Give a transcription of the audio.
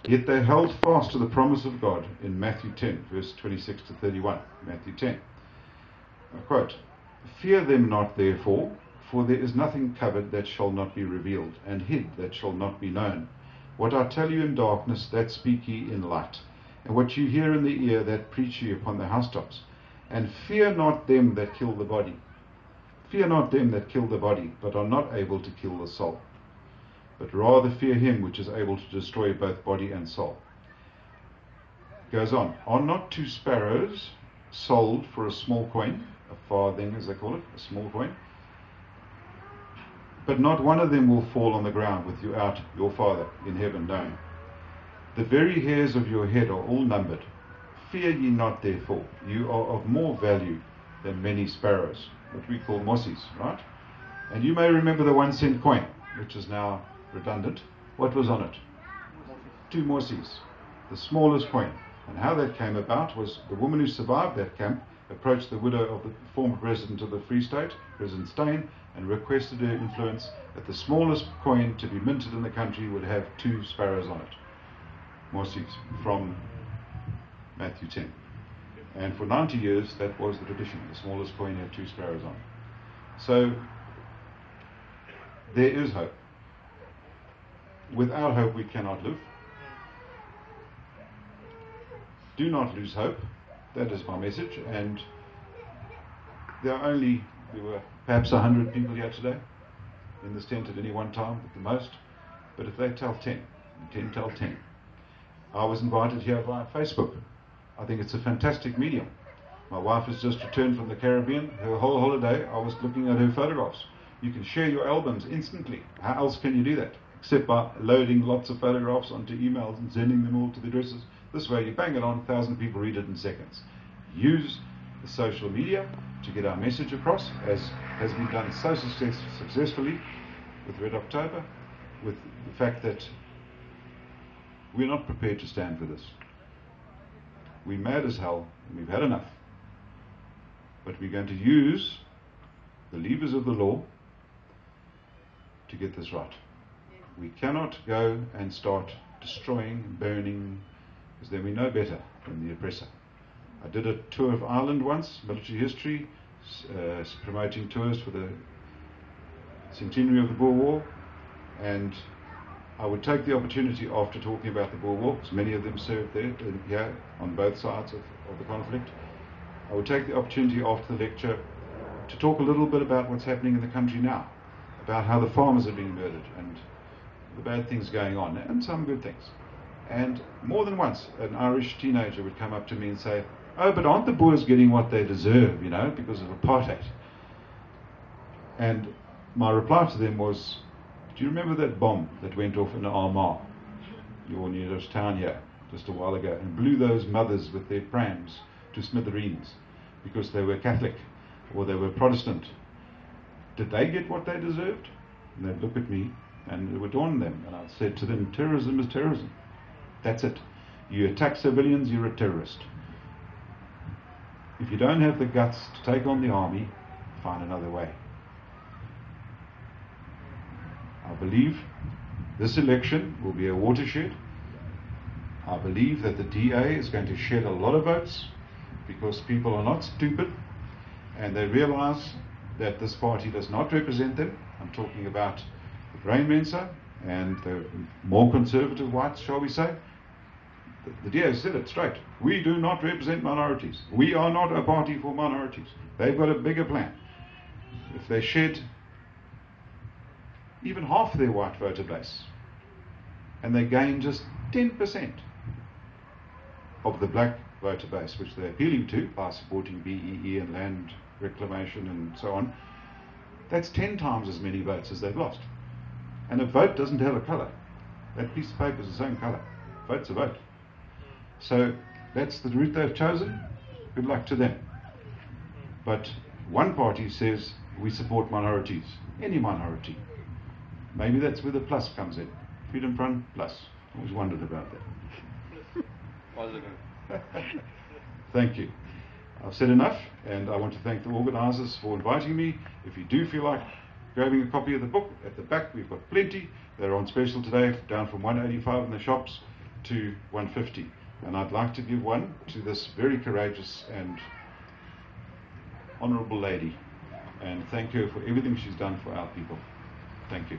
Yet they held fast to the promise of God in Matthew 10, verse 26 to 31. Matthew 10. I quote, "Fear them not, therefore, for there is nothing covered that shall not be revealed, and hid that shall not be known. What I tell you in darkness, that speak ye in light, and what you hear in the ear, that preach ye upon the housetops. And fear not them that kill the body. Fear not them that kill the body, but are not able to kill the soul. But rather fear him which is able to destroy both body and soul." It goes on. "Are not 2 sparrows sold for a small coin?" A farthing, as they call it, a small coin. "But not one of them will fall on the ground without your Father in heaven knowing. The very hairs of your head are all numbered. Fear ye not, therefore. You are of more value than many sparrows," what we call mossies, right? And you may remember the 1-cent coin, which is now redundant. What was on it? 2 mossies, the smallest coin. And how that came about was the woman who survived that camp approached the widow of the former president of the Free State, President Steyn, and requested her influence that the smallest coin to be minted in the country would have 2 sparrows on it. Mossies, from Matthew 10. And for 90 years, that was the tradition. The smallest coin had 2 sparrows on it. So, there is hope. Without hope, we cannot live. Do not lose hope. That is my message. And there were perhaps 100 people here today in this tent at any one time, at the most. But if they tell 10, and 10 tell 10. I was invited here via Facebook. I think it's a fantastic medium. My wife has just returned from the Caribbean. Her whole holiday, I was looking at her photographs. You can share your albums instantly. How else can you do that? Except by loading lots of photographs onto emails and sending them all to the addresses. This way you bang it on, 1,000 people read it in seconds. Use the social media to get our message across, as has been done so successfully with Red October, with the fact that we're not prepared to stand for this. We're mad as hell, and we've had enough. But we're going to use the levers of the law to get this right. We cannot go and start destroying, burning, because then we know better than the oppressor. I did a tour of Ireland once, military history, promoting tours for the centenary of the Boer War, and I would take the opportunity after talking about the Boer War, because many of them served there, here, on both sides of the conflict. I would take the opportunity after the lecture to talk a little bit about what's happening in the country now, about how the farmers are being murdered, and the bad things going on, and some good things. And more than once, an Irish teenager would come up to me and say, "Oh, but aren't the Boers getting what they deserve, because of apartheid?" And my reply to them was, "Do you remember that bomb that went off in Armagh, your nearest town here, just a while ago, and blew those mothers with their prams to smithereens because they were Catholic or they were Protestant? Did they get what they deserved?" And they'd look at me, and it would dawn on them. And I said to them, terrorism is terrorism. That's it. You attack civilians, you're a terrorist. If you don't have the guts to take on the army, find another way. I believe this election will be a watershed. I believe that the DA is going to shed a lot of votes because people are not stupid and they realize that this party does not represent them. I'm talking about the Grain Mensa and the more conservative whites, shall we say. The DA said it straight. We do not represent minorities. We are not a party for minorities. They've got a bigger plan. If they shed even half their white voter base and they gain just 10% of the black voter base, which they're appealing to by supporting BEE and land reclamation and so on, that's 10 times as many votes as they've lost. And a vote doesn't have a colour. That piece of paper is the same colour. Vote's a vote. So that's the route they've chosen. Good luck to them. But one party says we support minorities, any minority. Maybe that's where the plus comes in. Freedom Front Plus. Always wondered about that. Positive. Thank you. I've said enough, and I want to thank the organisers for inviting me. If you do feel like grabbing a copy of the book, at the back we've got plenty. They're on special today, down from $1.85 in the shops to 150. And I'd like to give one to this very courageous and honourable lady, and thank her for everything she's done for our people. Thank you.